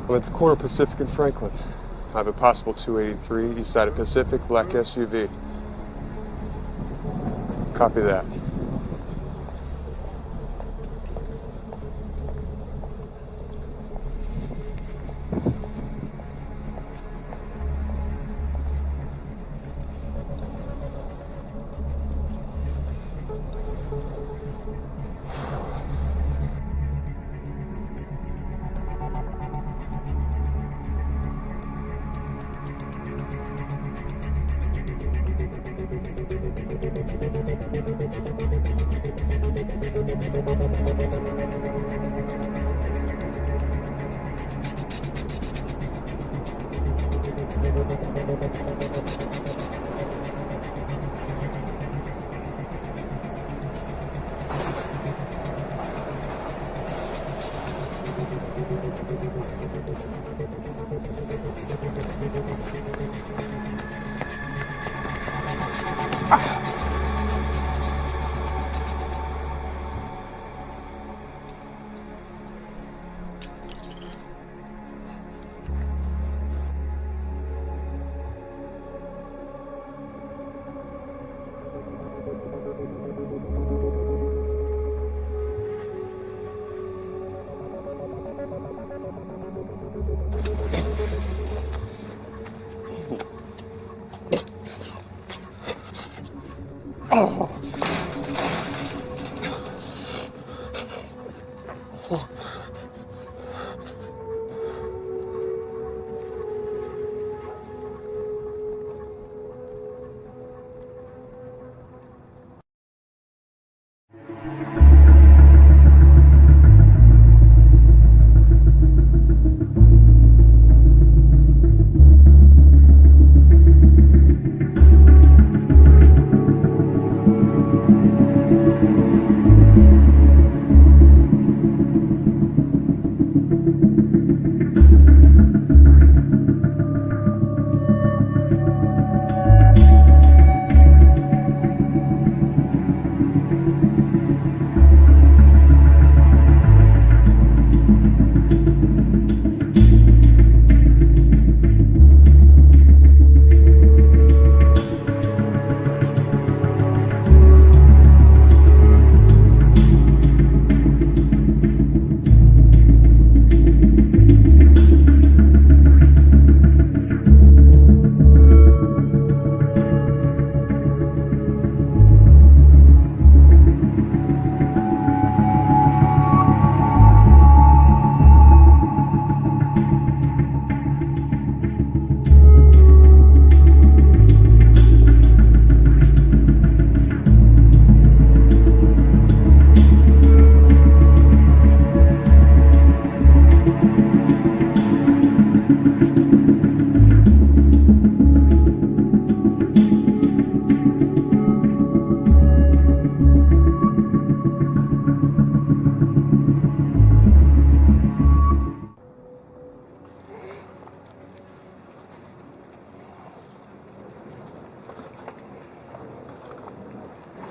I'm at the corner of Pacific and Franklin. I have a possible 283 east side of Pacific, black SUV. Copy that.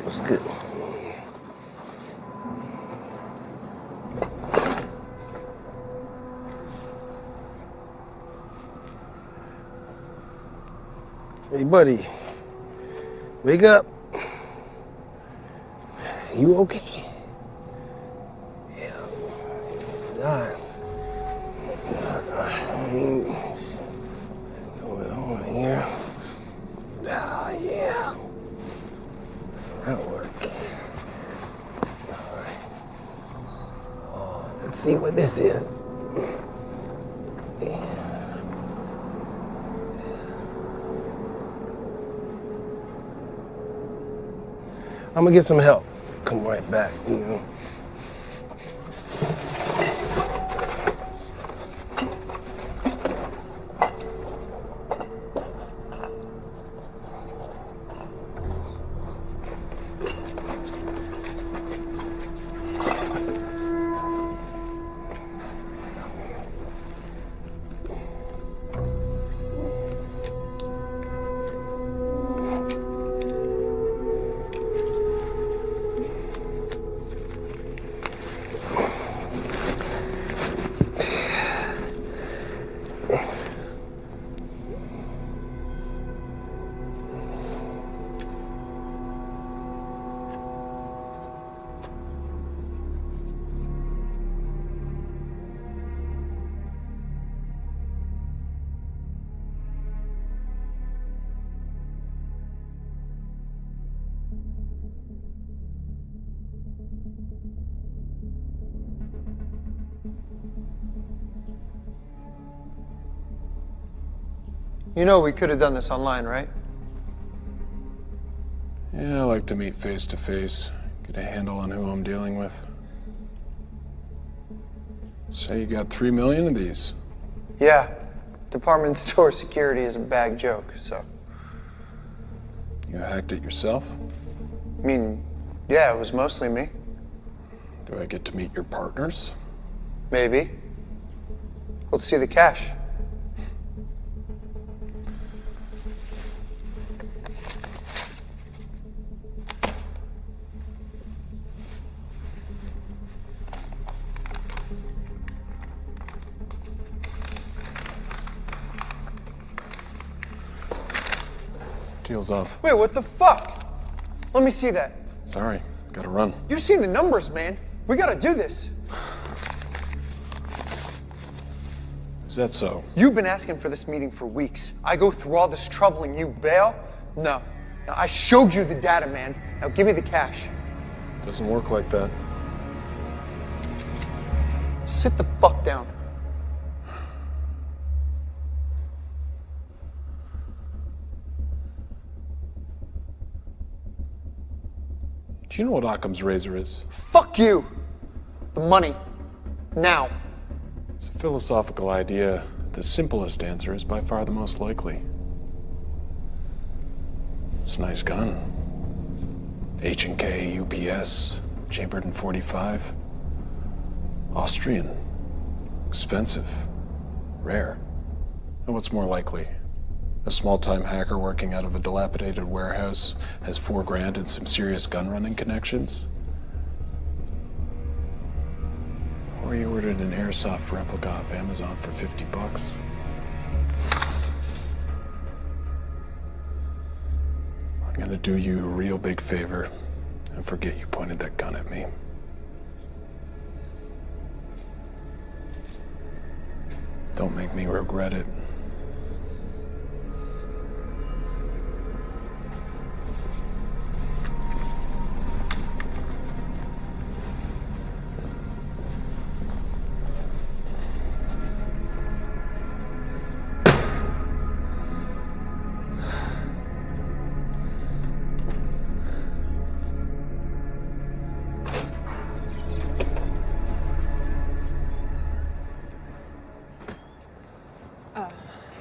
What's good? Hey, buddy. Wake up. You okay? Yeah. God. What's going on here? Ah, yeah. That worked. All right. Oh, let's see what this is. Yeah. I'm gonna get some help. Come right back, you know. You know we could have done this online, right? Yeah, I like to meet face to face, get a handle on who I'm dealing with. Say you got 3 million of these. Yeah. Department store security is a bag joke, so. You hacked it yourself? I mean, yeah, it was mostly me. Do I get to meet your partners? Maybe. Let's see the cash. Deal's off. Wait, what the fuck? Let me see that. Sorry, gotta run. You've seen the numbers, man. We gotta do this. Is that so? You've been asking for this meeting for weeks. I go through all this trouble and you bail? No. Now, I showed you the data, man. Now give me the cash. Doesn't work like that. Sit the fuck down. Do you know what Occam's razor is? Fuck you. The money. Now. It's a philosophical idea. The simplest answer is by far the most likely. It's a nice gun. H&K, UPS, chambered in .45. Austrian. Expensive. Rare. And what's more likely? A small-time hacker working out of a dilapidated warehouse has $4 grand and some serious gun-running connections? Or you ordered an airsoft replica off Amazon for $50. I'm gonna do you a real big favor and forget you pointed that gun at me. Don't make me regret it.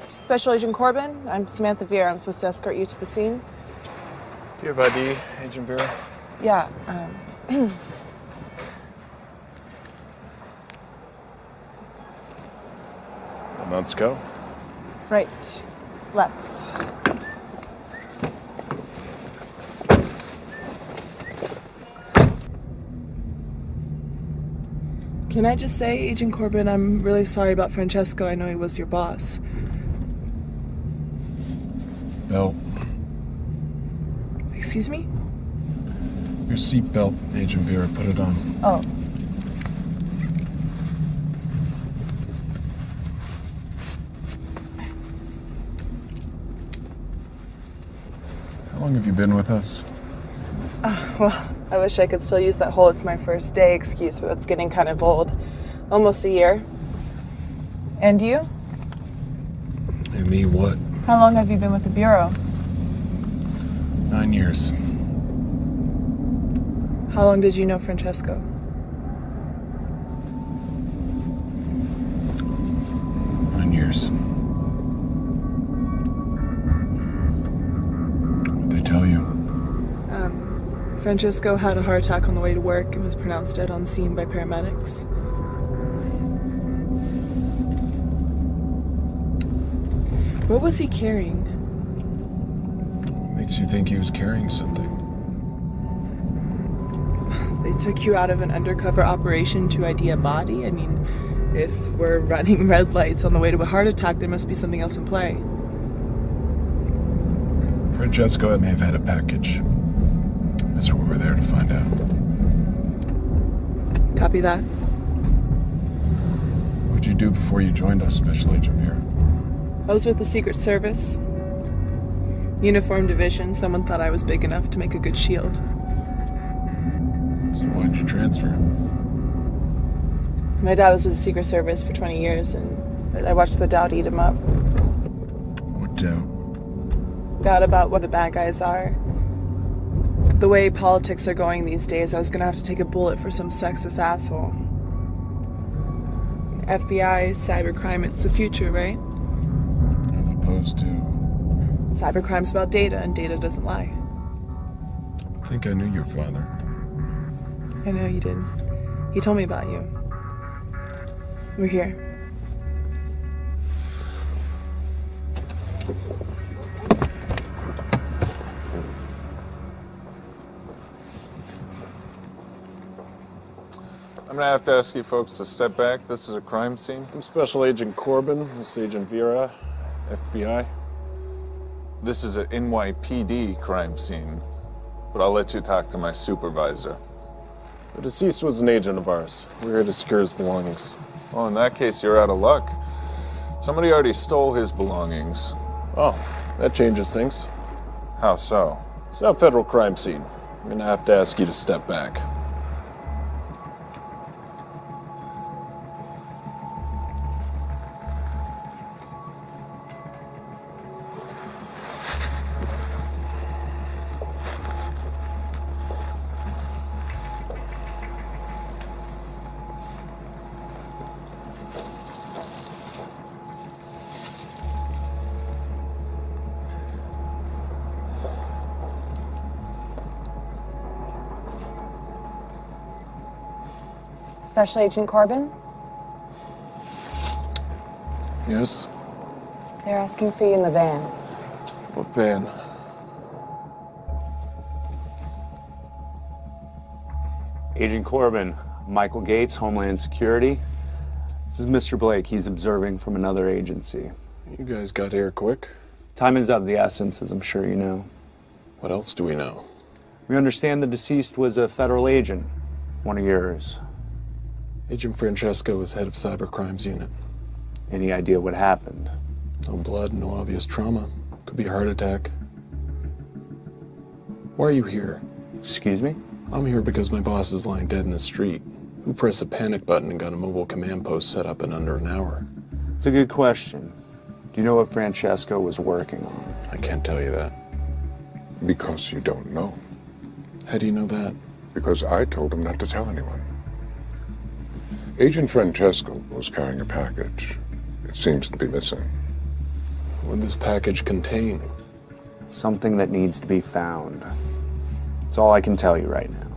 Special Agent Corbin, I'm Samantha Vera. I'm supposed to escort you to the scene. Do you have ID, Agent Vera? Yeah, Then let's go. right. Let's. Can I just say, Agent Corbin, I'm really sorry about Francesco. I know he was your boss. Belt. Excuse me? Your seatbelt, Agent Vera. Put it on. Oh. How long have you been with us? Well, I wish I could still use that whole "it's my first day" excuse, but that's getting kind of old. Almost a year. And you? And me what? How long have you been with the Bureau? 9 years. How long did you know Francesco? 9 years. What'd they tell you? Francesco had a heart attack on the way to work and was pronounced dead on scene by paramedics. What was he carrying? What makes you think he was carrying something? They took you out of an undercover operation to ID a body? I mean, if we're running red lights on the way to a heart attack, there must be something else in play. Francesco may have had a package. That's what we're there to find out. Copy that. What'd you do before you joined us, Special Agent Vera? I was with the Secret Service. Uniform Division. Someone thought I was big enough to make a good shield. So why'd you transfer? My dad was with the Secret Service for 20 years, and I watched the doubt eat him up. What doubt? Doubt about what the bad guys are. The way politics are going these days, I was gonna have to take a bullet for some sexist asshole. FBI, cybercrime, it's the future, right? As opposed to... Cybercrime's about data, and data doesn't lie. I think I knew your father. I know you did. He told me about you. We're here. I'm gonna have to ask you folks to step back. This is a crime scene. I'm Special Agent Corbin. This is Agent Vera, FBI. This is an NYPD crime scene, but I'll let you talk to my supervisor. The deceased was an agent of ours. We're here to secure his belongings. Well, in that case, you're out of luck. Somebody already stole his belongings. Oh, that changes things. How so? It's not a federal crime scene. I'm gonna have to ask you to step back. Special Agent Corbin? Yes? They're asking for you in the van. What van? Agent Corbin, Michael Gates, Homeland Security. This is Mr. Blake. He's observing from another agency. You guys got here quick. Time is of the essence, as I'm sure you know. What else do we know? We understand the deceased was a federal agent, one of yours. Agent Francesco is head of Cybercrimes Unit. Any idea what happened? No blood, no obvious trauma. Could be a heart attack. Why are you here? Excuse me? I'm here because my boss is lying dead in the street. Who pressed the panic button and got a mobile command post set up in under an hour? It's a good question. Do you know what Francesco was working on? I can't tell you that. Because you don't know. How do you know that? Because I told him not to tell anyone. Agent Francesco was carrying a package. It seems to be missing. What would this package contain? Something that needs to be found. That's all I can tell you right now.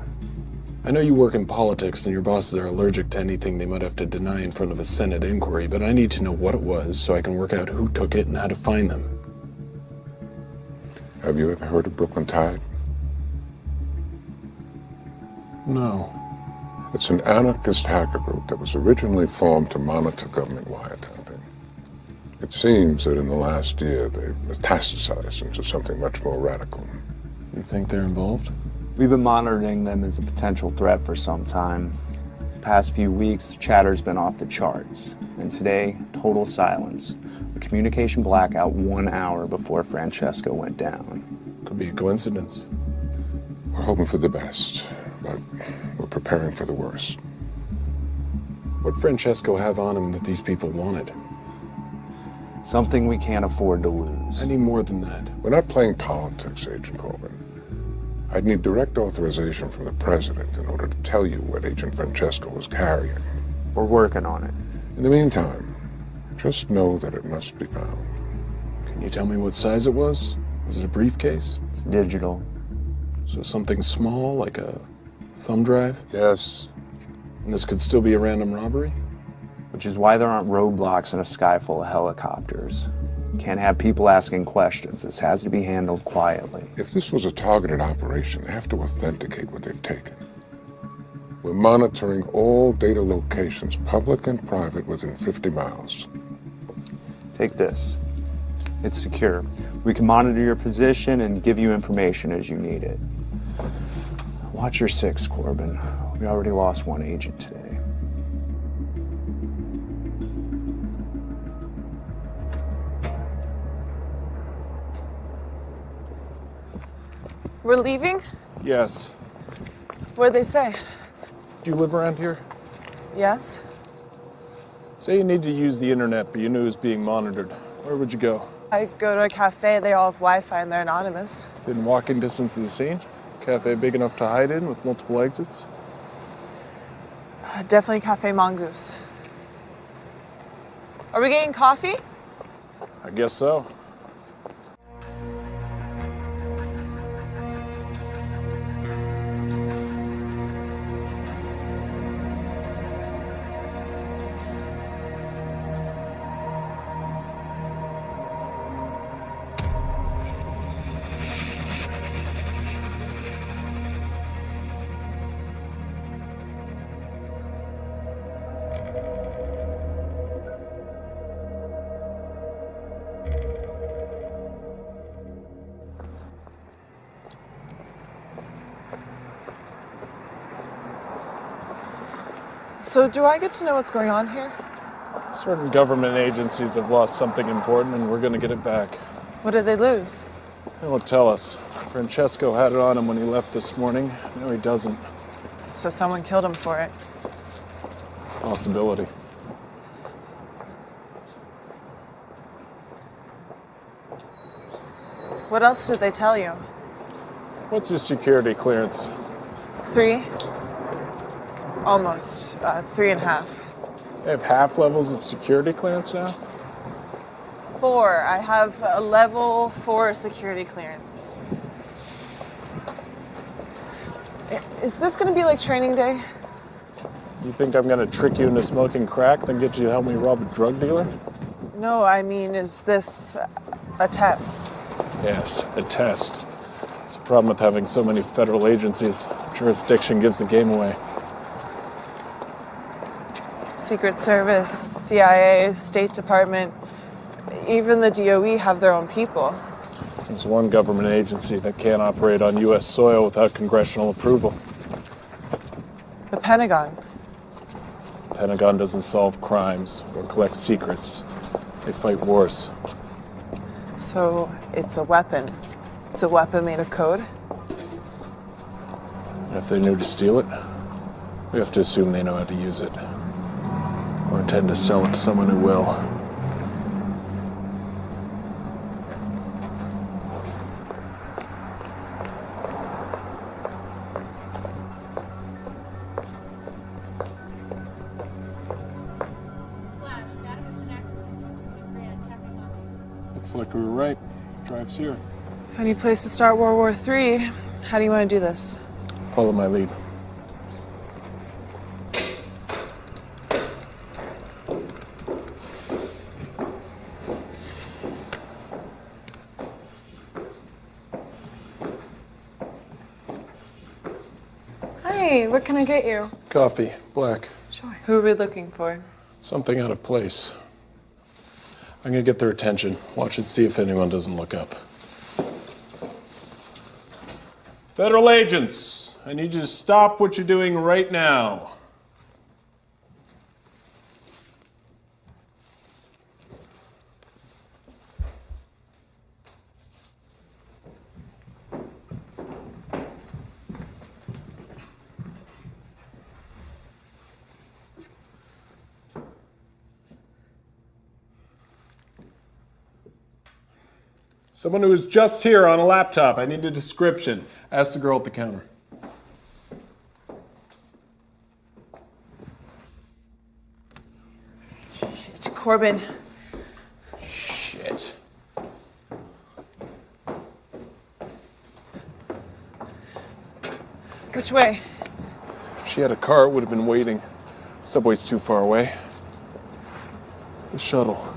I know you work in politics and your bosses are allergic to anything they might have to deny in front of a Senate inquiry, but I need to know what it was so I can work out who took it and how to find them. Have you ever heard of Brooklyn Tide? No. It's an anarchist hacker group that was originally formed to monitor government wiretapping. It seems that in the last year they've metastasized into something much more radical. You think they're involved? We've been monitoring them as a potential threat for some time. The past few weeks, the chatter's been off the charts. And today, total silence. A communication blackout 1 hour before Francesco went down. Could be a coincidence. We're hoping for the best, but we're preparing for the worst. What'd Francesco have on him that these people wanted? Something we can't afford to lose. Any more than that? We're not playing politics, Agent Corbin. I'd need direct authorization from the president in order to tell you what Agent Francesco was carrying. We're working on it. In the meantime, just know that it must be found. Can you tell me what size it was? Was it a briefcase? It's digital. So something small, like a thumb drive? Yes. And this could still be a random robbery? Which is why there aren't roadblocks in a sky full of helicopters. You can't have people asking questions. This has to be handled quietly. If this was a targeted operation, they have to authenticate what they've taken. We're monitoring all data locations, public and private, within 50 miles. Take this. It's secure. We can monitor your position and give you information as you need it. Watch your six, Corbin. We already lost one agent today. We're leaving? Yes. What'd they say? Do you live around here? Yes? Say you need to use the internet, but you knew it was being monitored. Where would you go? I go to a cafe, they all have Wi-Fi and they're anonymous. Within walking distance of the scene? Cafe big enough to hide in with multiple exits? Definitely Cafe Mongoose. Are we getting coffee? I guess so. So do I get to know what's going on here? Certain government agencies have lost something important and we're gonna get it back. What did they lose? They won't tell us. Francesco had it on him when he left this morning. No, he doesn't. So someone killed him for it. Possibility. What else did they tell you? What's your security clearance? 3? Almost. 3.5. They have half levels of security clearance now? 4. I have a level 4 security clearance. Is this gonna be like training day? You think I'm gonna trick you into smoking crack, then get you to help me rob a drug dealer? No, I mean, is this a test? Yes, a test. It's a problem with having so many federal agencies. Jurisdiction gives the game away. Secret Service, CIA, State Department, even the DOE have their own people. There's one government agency that can't operate on U.S. soil without congressional approval. The Pentagon. The Pentagon doesn't solve crimes or collect secrets. They fight wars. So it's a weapon. It's a weapon made of code? And if they knew to steal it, we have to assume they know how to use it. Or intend to sell it to someone who will. Looks like we were right. Drive's here. Any place to start World War III? How do you want to do this? Follow my lead. Hey, what can I get you? Coffee, black. Sure. Who are we looking for? Something out of place. I'm gonna get their attention. Watch and see if anyone doesn't look up. Federal agents, I need you to stop what you're doing right now. Someone who was just here on a laptop. I need a description. Ask the girl at the counter. Shit, Corbin. Shit. Which way? If she had a car, it would have been waiting. Subway's too far away. The shuttle.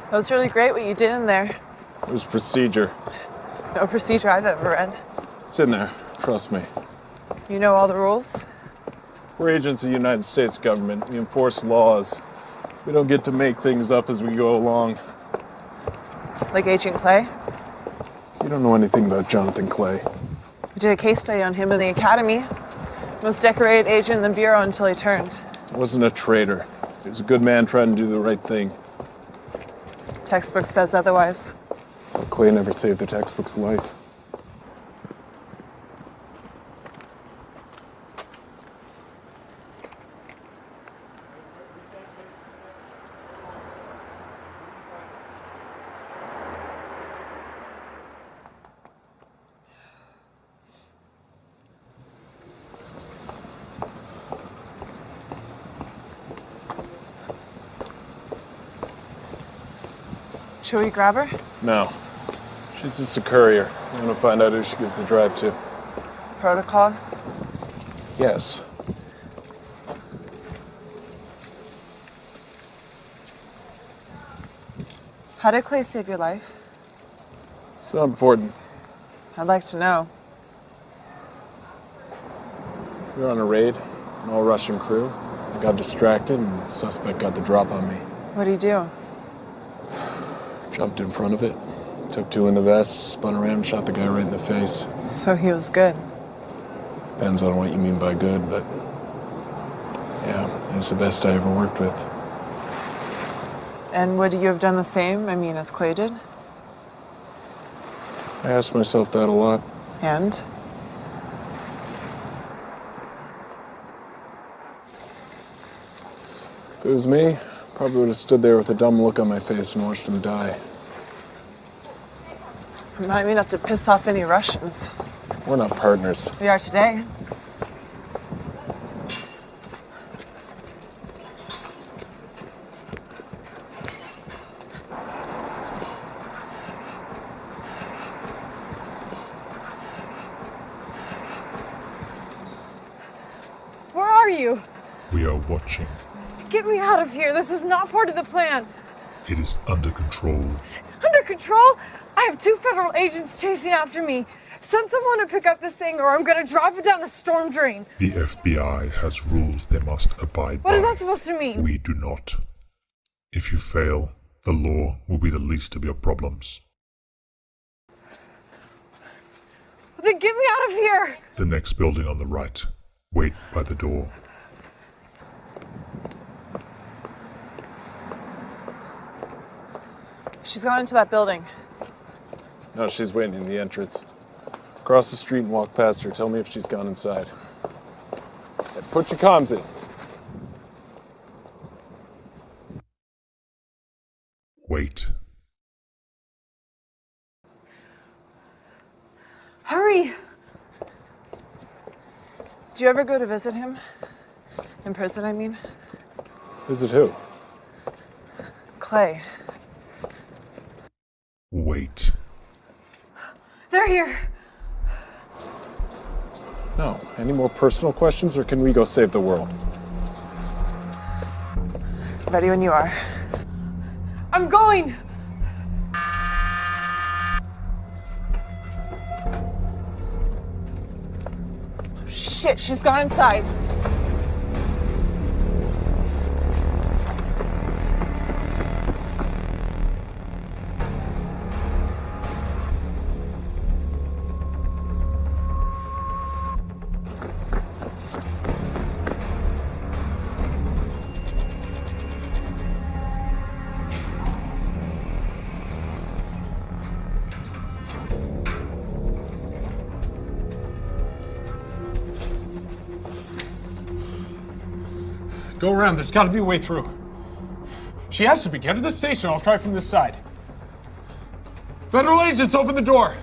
That was really great what you did in there. It was procedure. No procedure I've ever read. It's in there. Trust me. You know all the rules? We're agents of the United States government. We enforce laws. We don't get to make things up as we go along. Like Agent Clay? You don't know anything about Jonathan Clay. We did a case study on him in the academy. Most decorated agent in the bureau until he turned. He wasn't a traitor. He was a good man trying to do the right thing. Textbook says otherwise. Clay never saved the textbook's life. Should we grab her? No. She's just a courier. I want to find out who she gives the drive to. Protocol? Yes. How did Clay save your life? It's not important. I'd like to know. We were on a raid, an all-Russian crew. I got distracted and the suspect got the drop on me. What'd he do? Jumped in front of it, took two in the vest, spun around, shot the guy right in the face. So he was good. Depends on what you mean by good, but yeah, he was the best I ever worked with. And would you have done the same, as Clay did? I asked myself that a lot. And? If it was me, probably would have stood there with a dumb look on my face and watched him die. Remind me not to piss off any Russians. We're not partners. We are today. Where are you? We are watching. Get me out of here. This was not part of the plan. It is under control. Under control? I have 2 federal agents chasing after me. Send someone to pick up this thing or I'm gonna drop it down a storm drain. The FBI has rules they must abide by. What is that supposed to mean? We do not. If you fail, the law will be the least of your problems. Then get me out of here! The next building on the right. Wait by the door. She's gone into that building. No, she's waiting in the entrance. Cross the street and walk past her. Tell me if she's gone inside. Hey, put your comms in. Wait. Hurry! Do you ever go to visit him? In prison, I mean? Visit who? Clay. Wait. They're here. No. Any more personal questions, or can we go save the world? Ready when you are. I'm going! Shit, she's gone inside. Go around. There's got to be a way through. She has to be. Get to the station. I'll try from this side. Federal agents, open the door.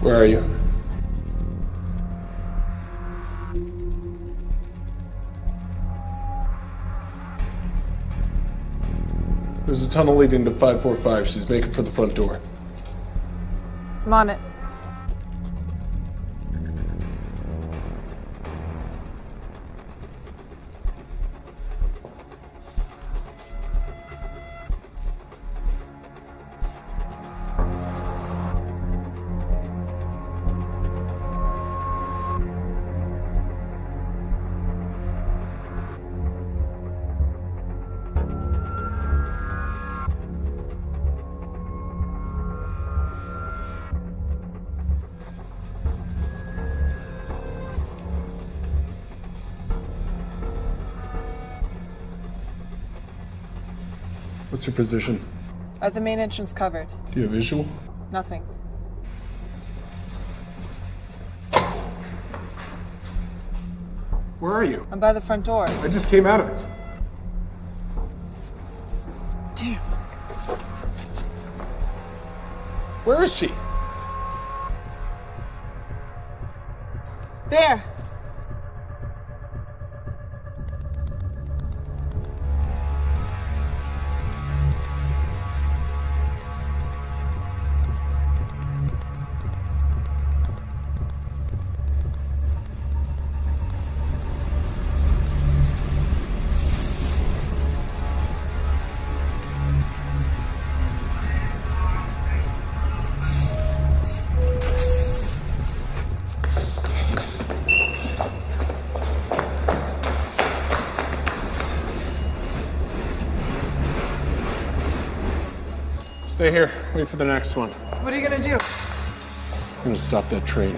Where are you? There's a tunnel leading to 545. She's making for the front door. I'm on it. What's your position? The main entrance covered. Do you have visual? Nothing. Where are you? I'm by the front door. I just came out of it. Damn. Where is she? There. Stay here. Wait for the next one. What are you gonna do? I'm gonna stop that train.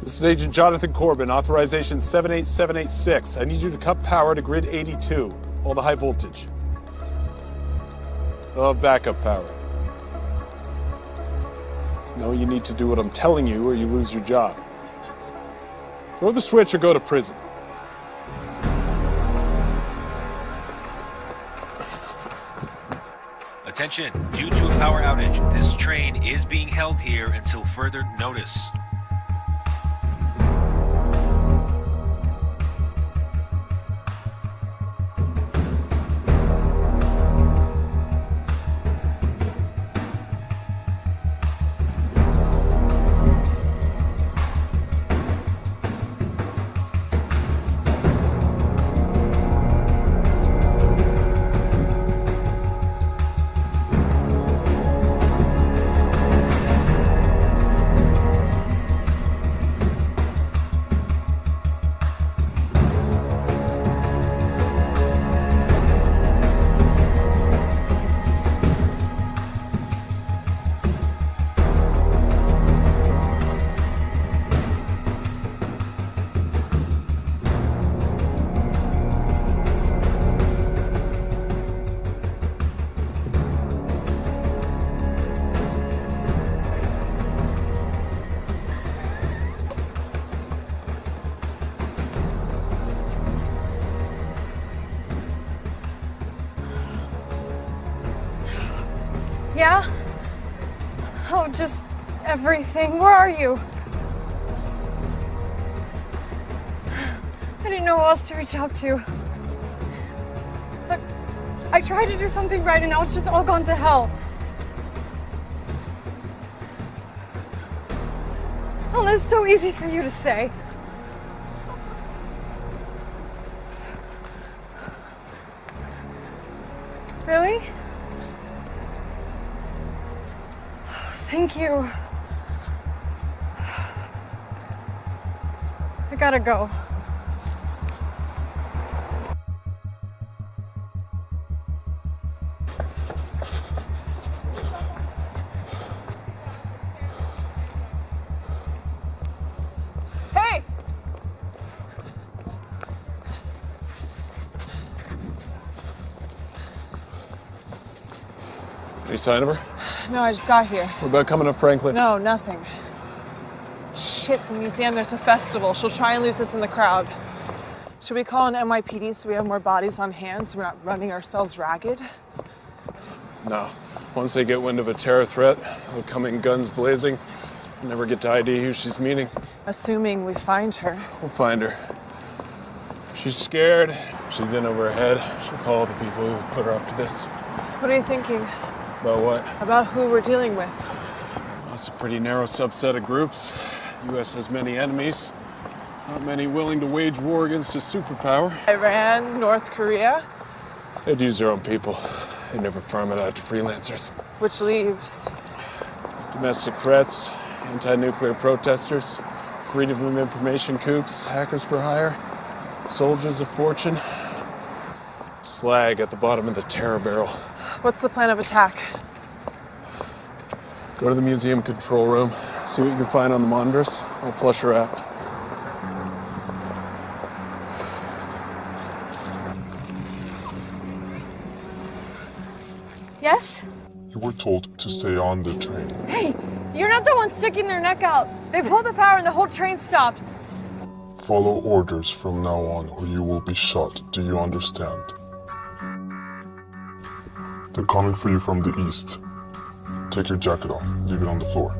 This is Agent Jonathan Corbin, authorization 78786. I need you to cut power to grid 82, all the high voltage. I'll have backup power. No, you need to do what I'm telling you or you lose your job. Throw the switch or go to prison. Attention, due to a power outage, this train is being held here until further notice. Yeah? Oh, just everything. Where are you? I didn't know who else to reach out to. Look, I tried to do something right and now it's just all gone to hell. Well, it's so easy for you to say. Really? Thank you. I gotta go. Hey! Any sign of her? No, I just got here. What about coming to Franklin? No, nothing. Shit, the museum, there's a festival. She'll try and lose us in the crowd. Should we call an NYPD so we have more bodies on hand so we're not running ourselves ragged? No. Once they get wind of a terror threat, they'll come in guns blazing. Never get to ID who she's meeting. Assuming we find her. We'll find her. She's scared. She's in over her head. She'll call the people who put her up to this. What are you thinking? About what? About who we're dealing with. That's a pretty narrow subset of groups. The U.S. has many enemies. Not many willing to wage war against a superpower. Iran, North Korea. They'd use their own people. They'd never farm it out to freelancers. Which leaves domestic threats, anti-nuclear protesters, freedom of information kooks, hackers for hire, soldiers of fortune, slag at the bottom of the terror barrel. What's the plan of attack? Go to the museum control room, see what you can find on the monitors. I'll flush her out. Yes? You were told to stay on the train. Hey, you're not the one sticking their neck out. They pulled the power and the whole train stopped. Follow orders from now on or you will be shot. Do you understand? They're coming for you from the east. Take your jacket off. Leave it on the floor.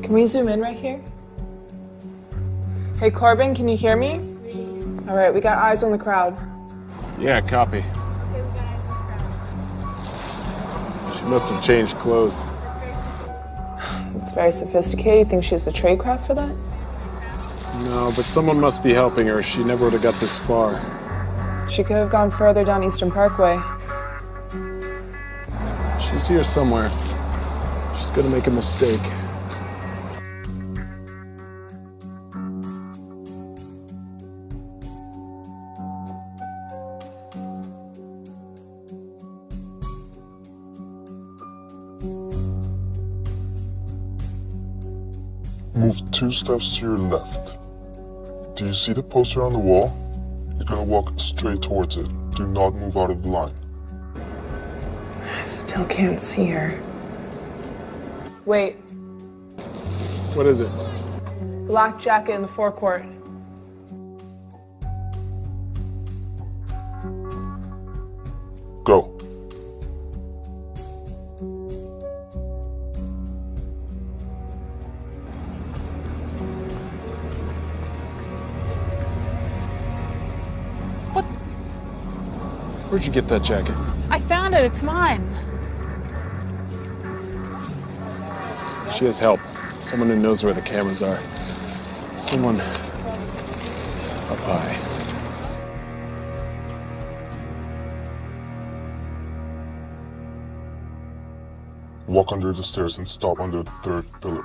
Can we zoom in right here? Hey, Corbin, can you hear me? All right, we got eyes on the crowd. Yeah, copy. She must have changed clothes. It's very sophisticated. You think she has a tradecraft for that? No, but someone must be helping her. She never would have got this far. She could have gone further down Eastern Parkway. She's here somewhere. She's gonna make a mistake. Move 2 steps to your left. Do you see the poster on the wall? You're gonna walk straight towards it. Do not move out of the line. I still can't see her. Wait. What is it? Black jacket in the forecourt. Go. Where'd you get that jacket? I found it. It's mine. She has help. Someone who knows where the cameras are. Someone up high. Walk under the stairs and stop under the third pillar.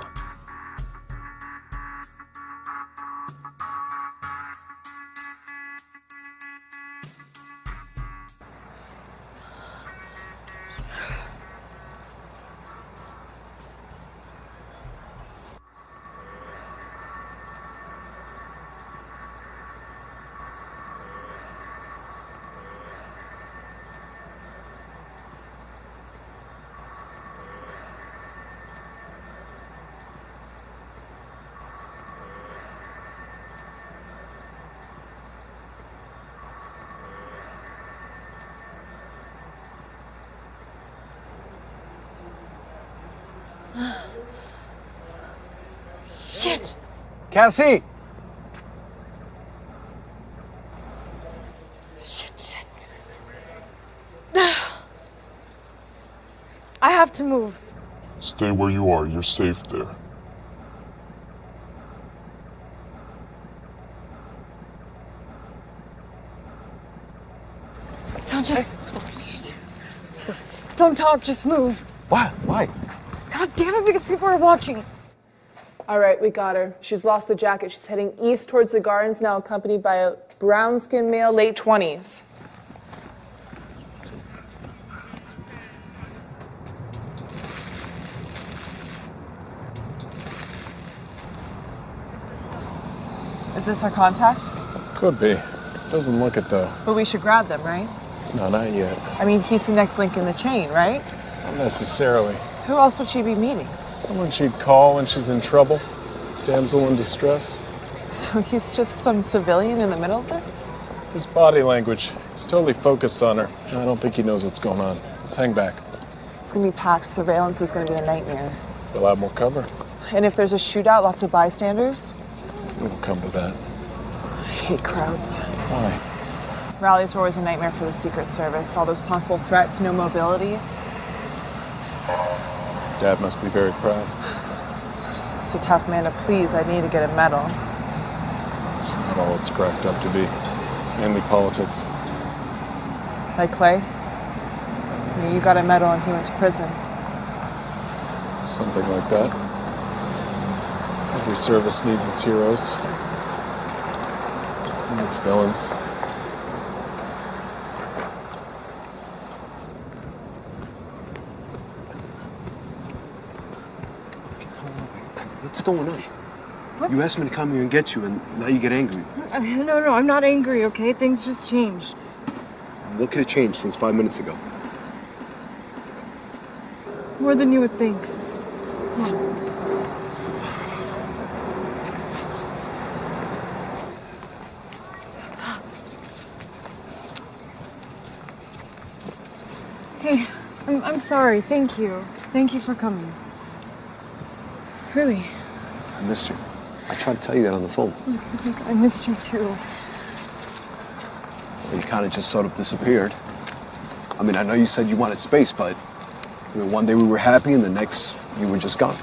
Shit! Cassie! Shit. I have to move. Stay where you are. You're safe there. So just... Don't talk, just move. Why? Why? God damn it, because people are watching. All right, we got her. She's lost the jacket. She's heading east towards the gardens, now accompanied by a brown-skinned male, late 20s. Is this her contact? Could be. Doesn't look it, though. But we should grab them, right? No, not yet. I mean, he's the next link in the chain, right? Not necessarily. Who else would she be meeting? Someone she'd call when she's in trouble. Damsel in distress. So he's just some civilian in the middle of this? His body language. He's totally focused on her. I don't think he knows what's going on. Let's hang back. It's gonna be packed. Surveillance is gonna be a nightmare. We'll have more cover. And if there's a shootout, lots of bystanders? It'll come to that. I hate crowds. Why? Rallies were always a nightmare for the Secret Service. All those possible threats, no mobility. Dad must be very proud. He's a tough man to please. I need to get a medal. It's not all it's cracked up to be. Mainly politics. Like Clay? I mean, you got a medal and he went to prison. Something like that. Every service needs its heroes. And its villains. What's going on? What? You asked me to come here and get you, and now you get angry. No, I'm not angry, okay? Things just changed. What could have changed since 5 minutes ago? More than you would think. Come on. Hey, I'm sorry. Thank you. Thank you for coming. Really. I missed you. I tried to tell you that on the phone. I missed you too. Well, you kind of just sort of disappeared. I mean, I know you said you wanted space, but I mean, one day we were happy, and the next you were just gone.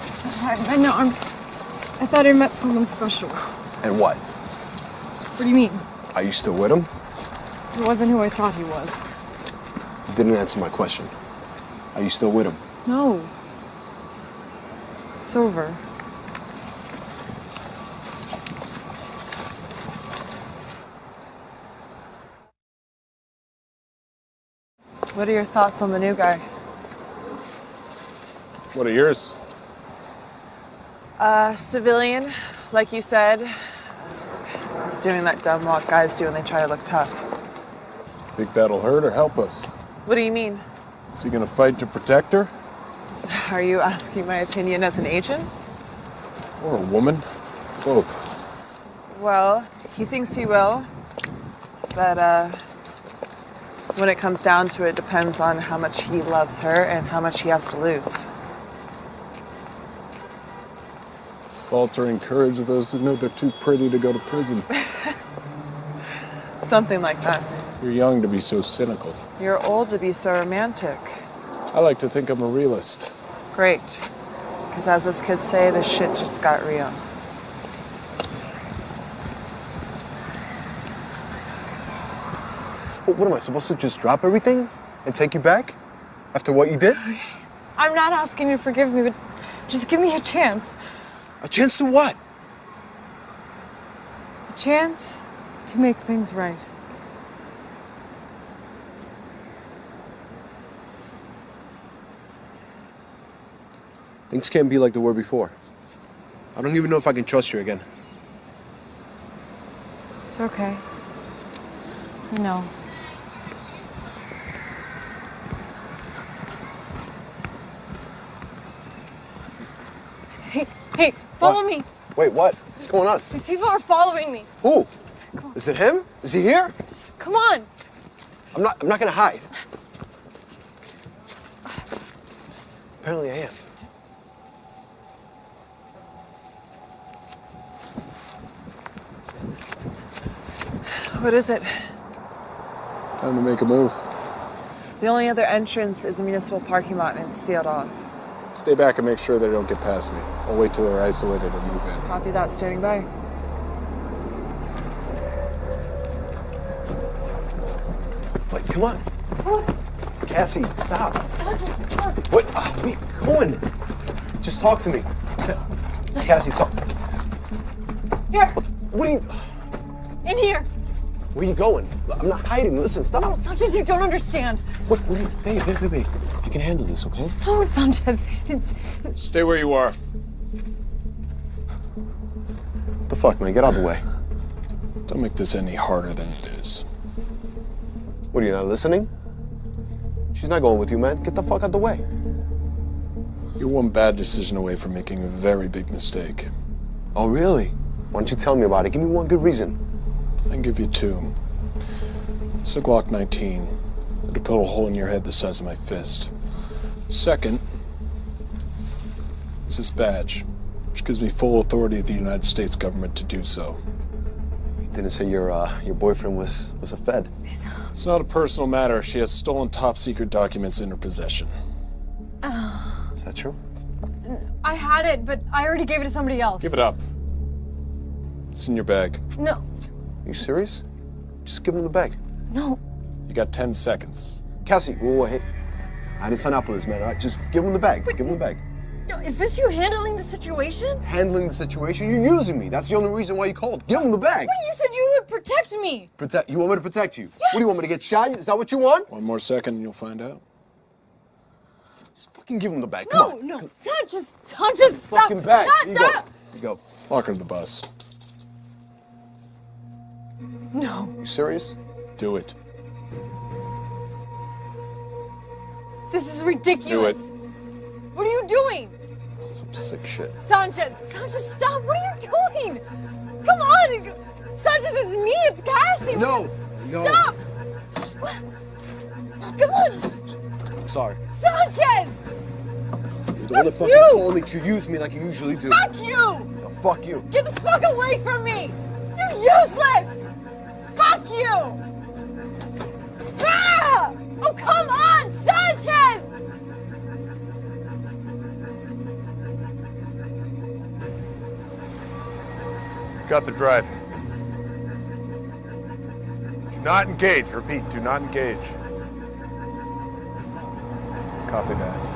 I know. I thought I met someone special. And what? What do you mean? Are you still with him? He wasn't who I thought he was. You didn't answer my question. Are you still with him? No. It's over. What are your thoughts on the new guy? What are yours? Civilian, like you said. He's doing that dumb what guys do when they try to look tough. Think that'll hurt or help us? What do you mean? Is he gonna fight to protect her? Are you asking my opinion as an agent? Or a woman? Both. Well, he thinks he will, but when it comes down to it, depends on how much he loves her and how much he has to lose. Faltering courage of those who know they're too pretty to go to prison. Something like that. You're young to be so cynical. You're old to be so romantic. I like to think I'm a realist. Great. Because as those kids say, this shit just got real. What am I supposed to just drop everything and take you back? After what you did? I'm not asking you to forgive me, but just give me a chance. A chance to what? A chance to make things right. Things can't be like they were before. I don't even know if I can trust you again. It's okay. I know. Hey, follow me. Wait, what? What's going on? These people are following me. Who? Is it him? Is he here? Just come on. I'm not gonna hide. Apparently I am. What is it? Time to make a move. The only other entrance is a municipal parking lot and it's sealed off. Stay back and make sure they don't get past me. I'll wait till they're isolated and move in. Copy that, standing by. Wait, come on. Come on. Cassie, stop. Sanchez, come on. What? Wait, come on. Just talk to me. Cassie, talk. Here. What are you... In here. Where are you going? I'm not hiding. Listen, stop. No, Sanchez, you don't understand. What are you... Babe. I can handle this, okay? No, Sanchez. Stay where you are. What the fuck, man? Get out of the way. Don't make this any harder than it is. What, are you not listening? She's not going with you, man. Get the fuck out the way. You're one bad decision away from making a very big mistake. Oh, really? Why don't you tell me about it? Give me one good reason. I can give you two. It's a Glock 19. It'll put a hole in your head the size of my fist. Second is this badge, which gives me full authority of the United States government to do so. You didn't say your boyfriend was a Fed. It's not a personal matter. She has stolen top-secret documents in her possession. Is that true? I had it, but I already gave it to somebody else. Give it up. It's in your bag. No. You serious? Just give him the bag. No. You got 10 seconds. Cassie, whoa, hey. I didn't sign up for this, man, all right? Just give him the bag. Give him the bag. No, is this you handling the situation? Handling the situation? You're using me. That's the only reason why you called. Give him the bag. What, you said you would protect me? You want me to protect you? Yes. What do you want me to get shot? Is that what you want? One more second and you'll find out. Just fucking give him the bag. Come on. No. Sanchez, stop. Fucking bag. Here you go. Stop. Here you go. Lock her to the bus. No. You serious? Do it. This is ridiculous. Do it. What are you doing? Some sick shit. Sanchez, stop. What are you doing? Come on. Sanchez, it's me. It's Cassie. No. Stop. What? Come on. I'm sorry. Sanchez. You're the one that fucking told me to use me like you usually do. Fuck you. No, fuck you. Get the fuck away from me. You're useless. Fuck you. Ah! Oh, come on, Sanchez. Got the drive. Do not engage. Repeat, do not engage. Copy that.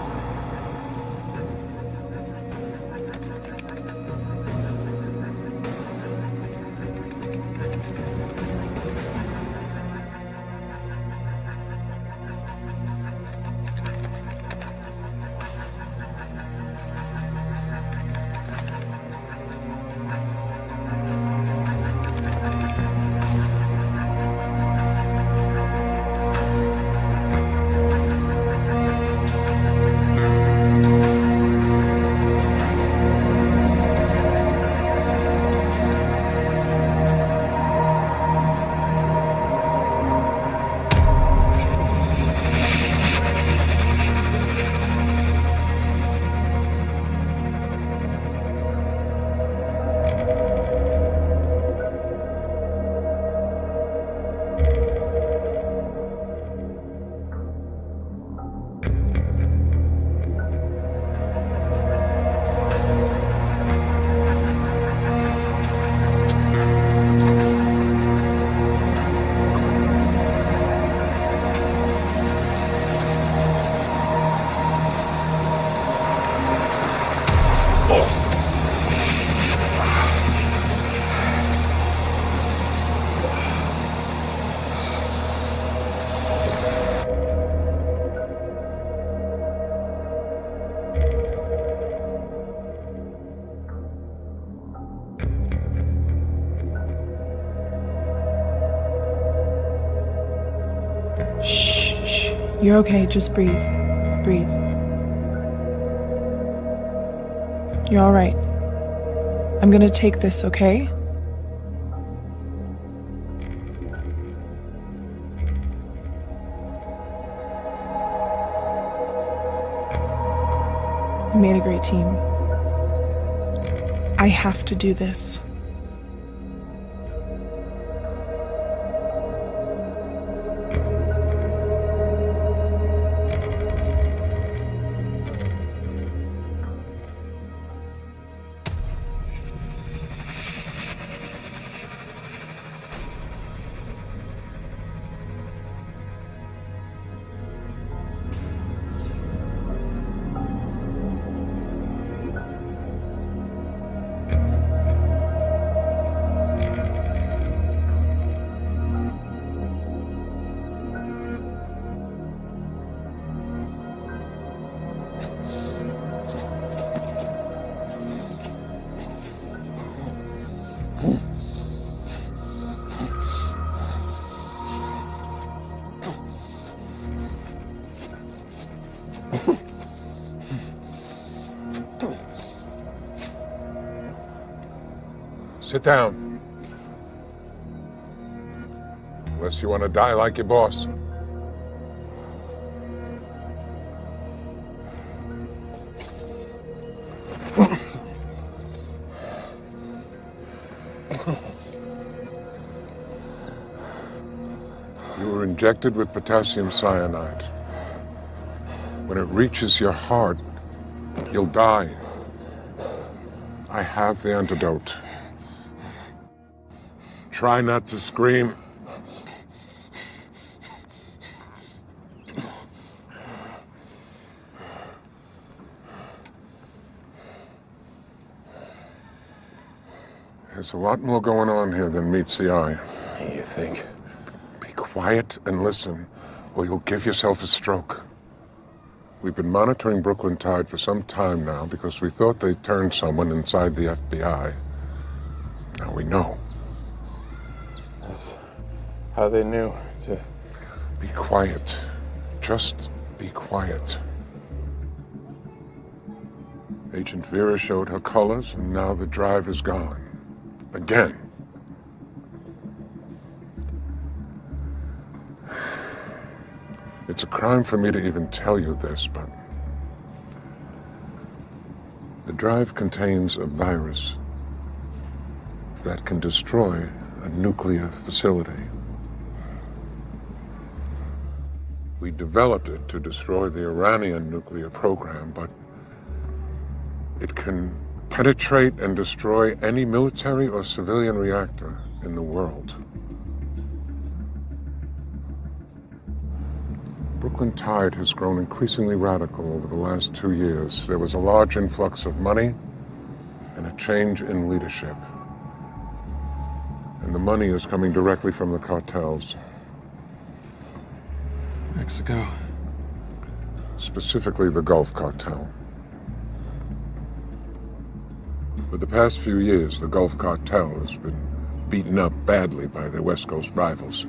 You're okay, just breathe. Breathe. You're all right. I'm gonna take this, okay? We made a great team. I have to do this. Sit down. Unless you want to die like your boss. You were injected with potassium cyanide. When it reaches your heart, you'll die. I have the antidote. Try not to scream. There's a lot more going on here than meets the eye. You think? Be quiet and listen, or you'll give yourself a stroke. We've been monitoring Brooklyn Tide for some time now because we thought they turned someone inside the FBI. Now we know. That's how they knew to... Be quiet. Just be quiet. Agent Vera showed her colors, and now the drive is gone. Again. It's a crime for me to even tell you this, but the drive contains a virus that can destroy a nuclear facility. We developed it to destroy the Iranian nuclear program, but it can penetrate and destroy any military or civilian reactor in the world. Brooklyn Tide has grown increasingly radical over the last 2 years. There was a large influx of money and a change in leadership. And the money is coming directly from the cartels. Mexico. Specifically the Gulf Cartel. For the past few years, the Gulf Cartel has been beaten up badly by their West Coast rivals.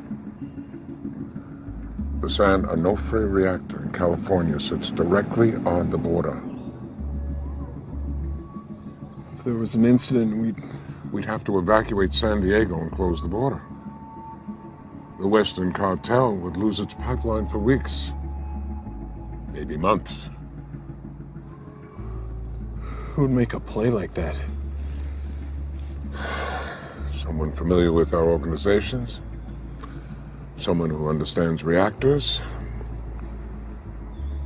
The San Onofre reactor in California sits directly on the border. If there was an incident, we'd have to evacuate San Diego and close the border. The Western Cartel would lose its pipeline for weeks, maybe months. Who'd make a play like that? Someone familiar with our organizations. Someone who understands reactors.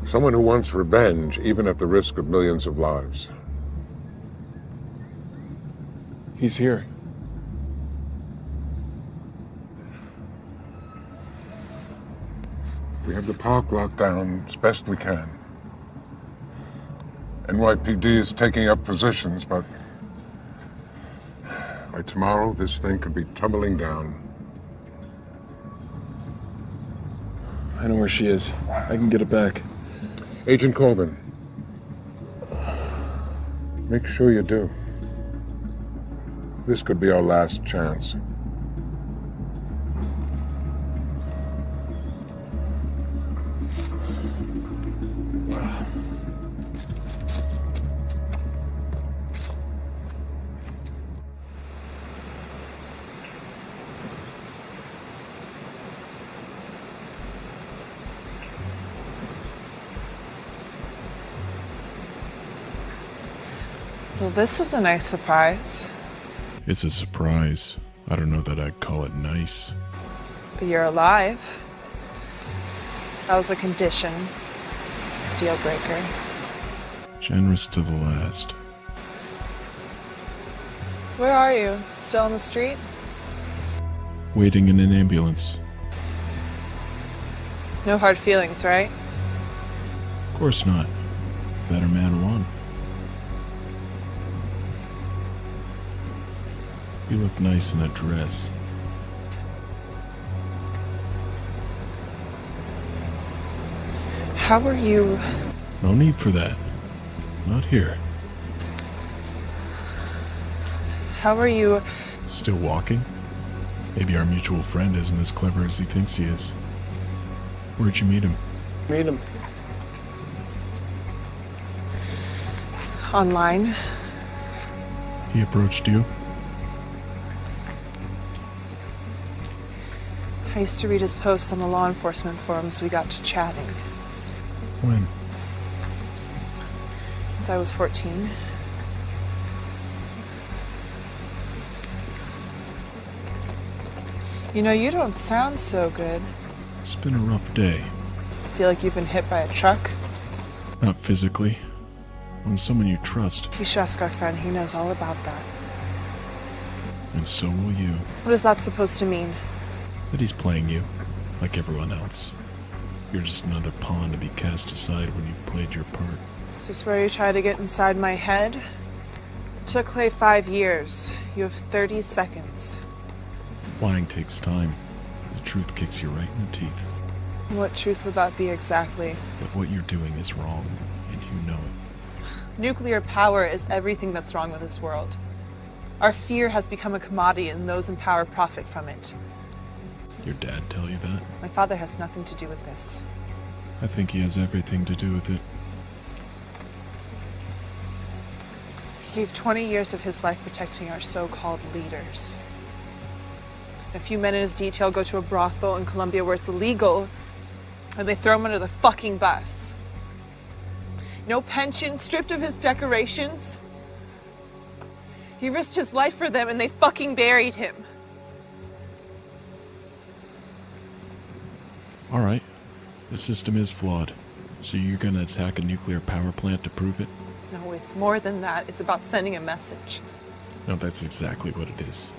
Someone who wants revenge, even at the risk of millions of lives. He's here. We have the park locked down as best we can. NYPD is taking up positions, but by tomorrow, this thing could be tumbling down. I know where she is. I can get it back. Agent Colvin, make sure you do. This could be our last chance. Well, this is a nice surprise. It's a surprise. I don't know that I'd call it nice. But you're alive. That was a condition. Deal breaker. Generous to the last. Where are you? Still on the street? Waiting in an ambulance. No hard feelings, right? Of course not. Better man won. You look nice in a dress. How are you? No need for that. Not here. How are you? Still walking? Maybe our mutual friend isn't as clever as he thinks he is. Where'd you meet him? Meet him. Online. He approached you? I used to read his posts on the law enforcement forums. We got to chatting. When? Since I was 14. You know, you don't sound so good. It's been a rough day. Feel like you've been hit by a truck? Not physically. When someone you trust. You should ask our friend. He knows all about that. And so will you. What is that supposed to mean? That he's playing you, like everyone else. You're just another pawn to be cast aside when you've played your part. Is this where you try to get inside my head? It took Clay 5 years. You have 30 seconds. Lying takes time. The truth kicks you right in the teeth. What truth would that be exactly? But what you're doing is wrong, and you know it. Nuclear power is everything that's wrong with this world. Our fear has become a commodity, and those in power profit from it. Your dad tell you that? My father has nothing to do with this. I think he has everything to do with it. He gave 20 years of his life protecting our so-called leaders. A few men in his detail go to a brothel in Colombia where it's illegal, and they throw him under the fucking bus. No pension, stripped of his decorations. He risked his life for them, and they fucking buried him. All right. The system is flawed. So you're gonna attack a nuclear power plant to prove it? No, it's more than that. It's about sending a message. No, that's exactly what it is.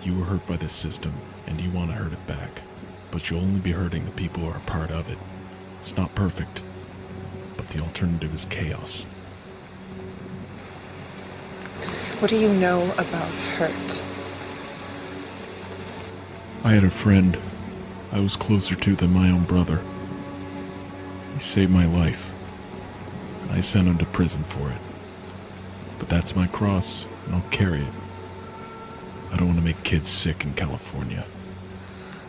You were hurt by this system, and you want to hurt it back. But you'll only be hurting the people who are a part of it. It's not perfect, but the alternative is chaos. What do you know about hurt? I had a friend I was closer to than my own brother. He saved my life. I sent him to prison for it. But that's my cross, and I'll carry it. I don't want to make kids sick in California.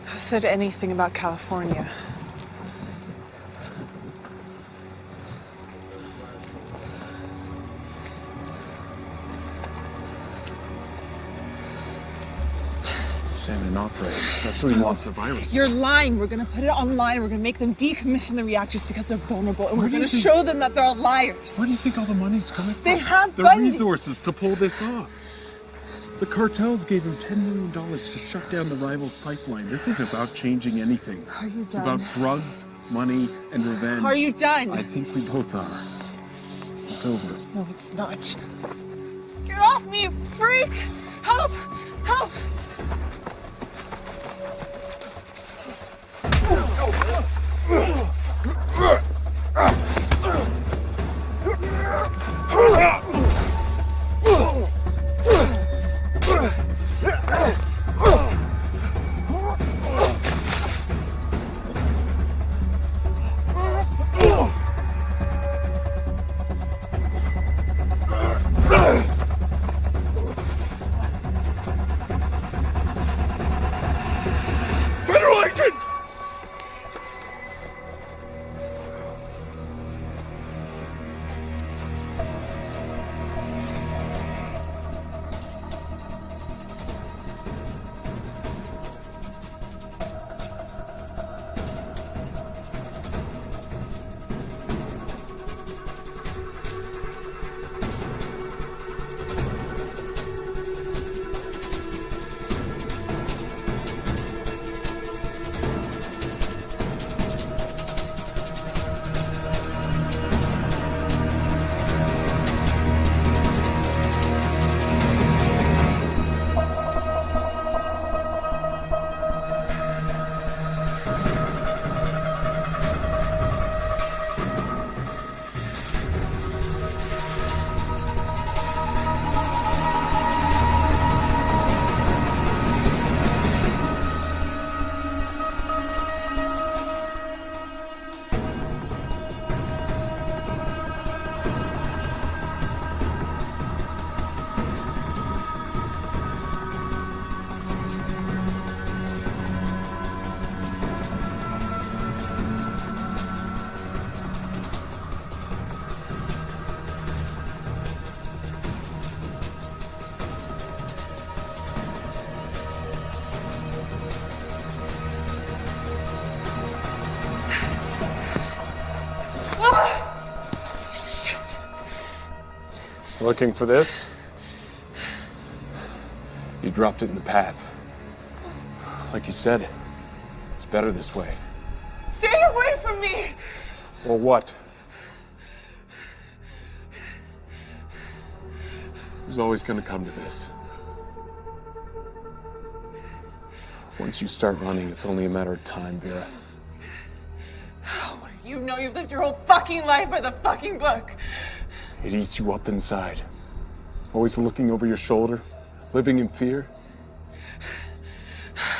Who said anything about California? San Onofre. That's what he wants, the virus. You're lying. We're gonna put it online. We're gonna make them decommission the reactors because they're vulnerable, and we're gonna show them that they're all liars. Where do you think all the money's coming from? They have the funding. resources to pull this off. The cartels gave him $10 million to shut down the rivals' pipeline. This isn't about changing anything. Are you It's done? about drugs, money, and revenge. Are you done? I think we both are. It's over. No, it's not. Get off me, you freak! Help! Help! Looking for this? You dropped it in the path. Like you said, it's better this way. Stay away from me! Or what? It was always gonna come to this. Once you start running, it's only a matter of time, Vera. You know you've lived your whole fucking life by the fucking book. It eats you up inside. Always looking over your shoulder, living in fear.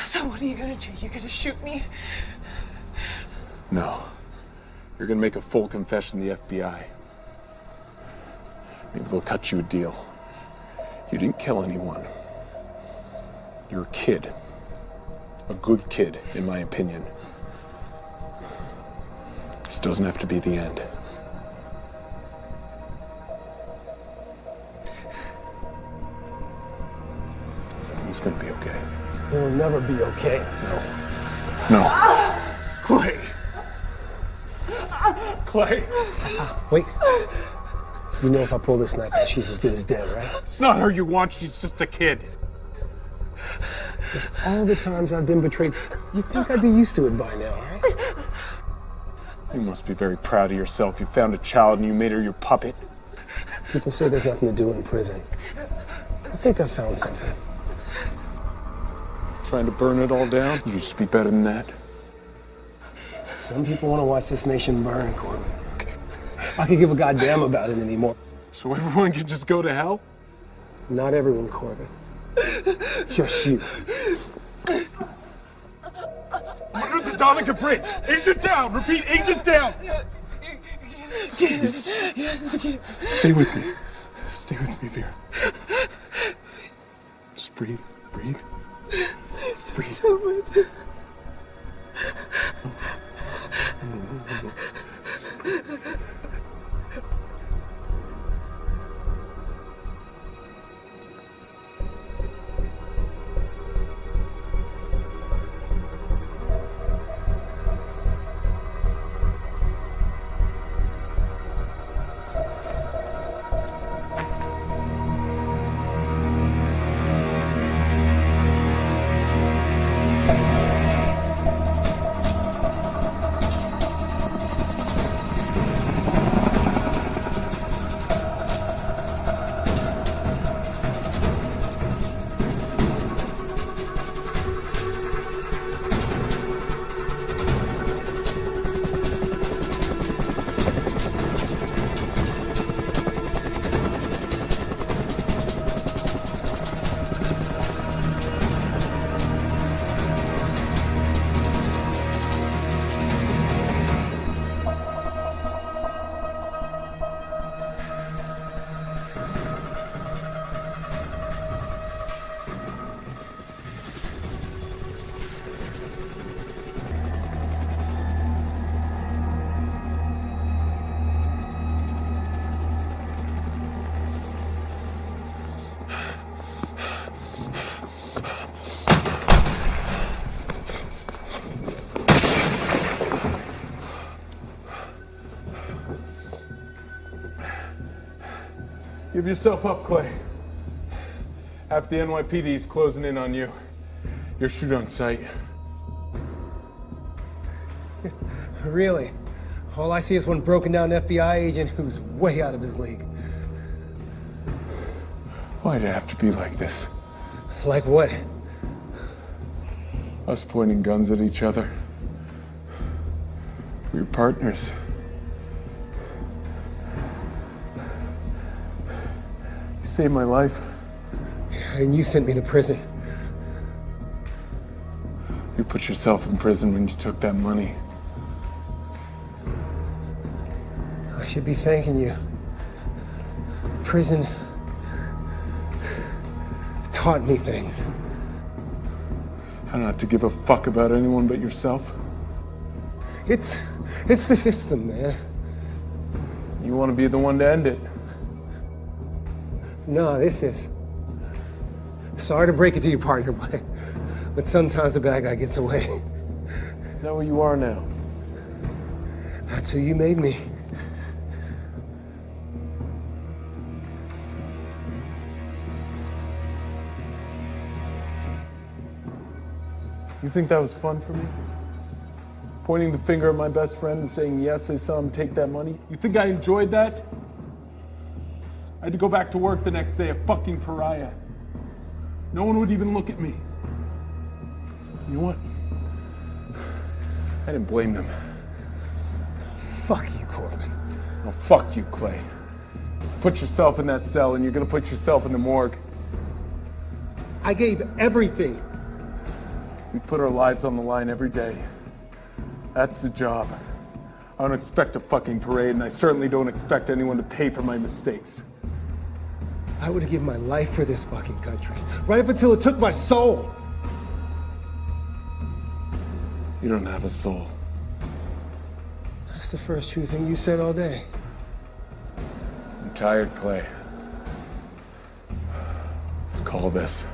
So what are you gonna do? You gonna shoot me? No. You're gonna make a full confession to the FBI. Maybe they'll cut you a deal. You didn't kill anyone. You're a kid. A good kid, in my opinion. This doesn't have to be the end. It's gonna be okay. It'll never be okay. No. Clay! Clay! Wait. You know if I pull this knife out, she's as good as dead, right? It's not her you want, she's just a kid. All the times I've been betrayed, you'd think I'd be used to it by now, right? You must be very proud of yourself. You found a child and you made her your puppet. People say there's nothing to do in prison. I think I found something. Trying to burn it all down? You used to be better than that. Some people want to watch this nation burn, Corbin. I could give a goddamn about it anymore. So everyone can just go to hell? Not everyone, Corbin. Just you. Under the Donica Bridge! Agent down! Repeat, agent down! Please. Stay with me. Stay with me, Vera. Just breathe. Breathe. Breathe. Give yourself up, Clay. Half the NYPD is closing in on you. You're shoot on sight. Really? All I see is one broken down FBI agent who's way out of his league. Why'd it have to be like this? Like what? Us pointing guns at each other. We were partners. You saved my life. And you sent me to prison. You put yourself in prison when you took that money. I should be thanking you. Prison taught me things. How not to give a fuck about anyone but yourself? It's the system, man. You want to be the one to end it. No, this is. Sorry to break it to you, partner, but sometimes the bad guy gets away. Is that what you are now? That's who you made me. You think that was fun for me? Pointing the finger at my best friend and saying, yes, I saw him take that money? You think I enjoyed that? I had to go back to work the next day, a fucking pariah. No one would even look at me. You know what? I didn't blame them. Fuck you, Corbin. Oh, fuck you, Clay. Put yourself in that cell and you're gonna put yourself in the morgue. I gave everything. We put our lives on the line every day. That's the job. I don't expect a fucking parade, and I certainly don't expect anyone to pay for my mistakes. I would have given my life for this fucking country, right up until it took my soul. You don't have a soul. That's the first true thing you said all day. I'm tired, Clay. Let's call this.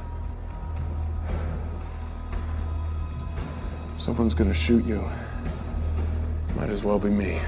Someone's gonna shoot you. Might as well be me.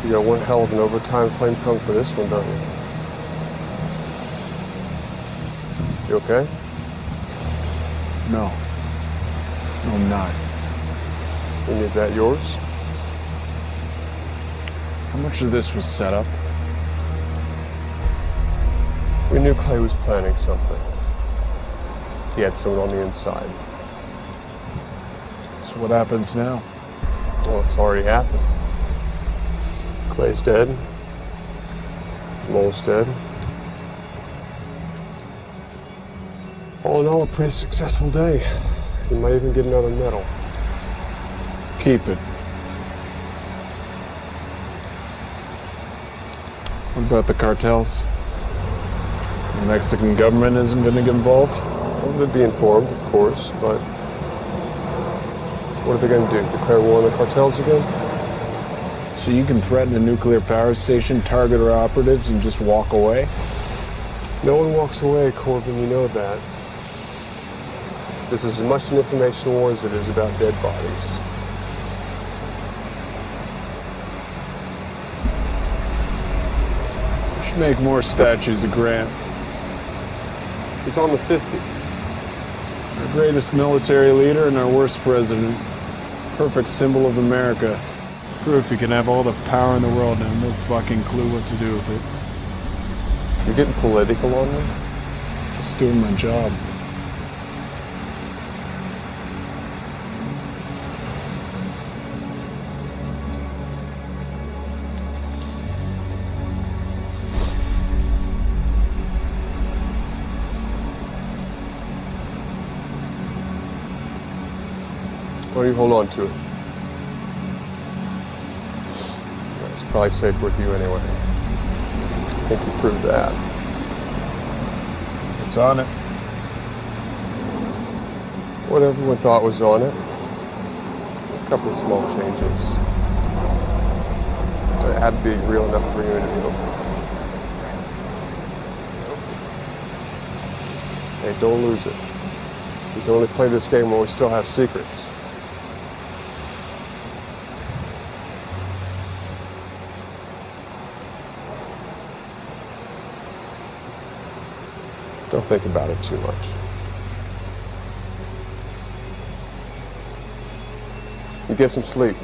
You got one hell of an overtime claim coming for this one, don't you? You okay? No. No, I'm not. Any of that yours? How much of this was set up? We knew Clay was planning something. He had someone on the inside. So what happens now? Well, it's already happened. Clay's dead. Mole's dead. All in all, a pretty successful day. You might even get another medal. Keep it. What about the cartels? The Mexican government isn't going to get involved? Well, they'd be informed, of course, but what are they going to do? Declare war on the cartels again? So you can threaten a nuclear power station, target our operatives, and just walk away? No one walks away, Corbin, you know that. This is as much an information war as it is about dead bodies. We should make more statues of Grant. He's on the 50. Our greatest military leader and our worst president. Perfect symbol of America. Proof you can have all the power in the world and have no fucking clue what to do with it. You're getting political on me? Just doing my job. Why don't you hold on to it? It's probably safe with you anyway. I think you proved that. It's on it. What everyone thought was on it. A couple of small changes. It had to be real enough to bring you into the open. Hey, don't lose it. We can only play this game when we still have secrets. Don't think about it too much. You get some sleep.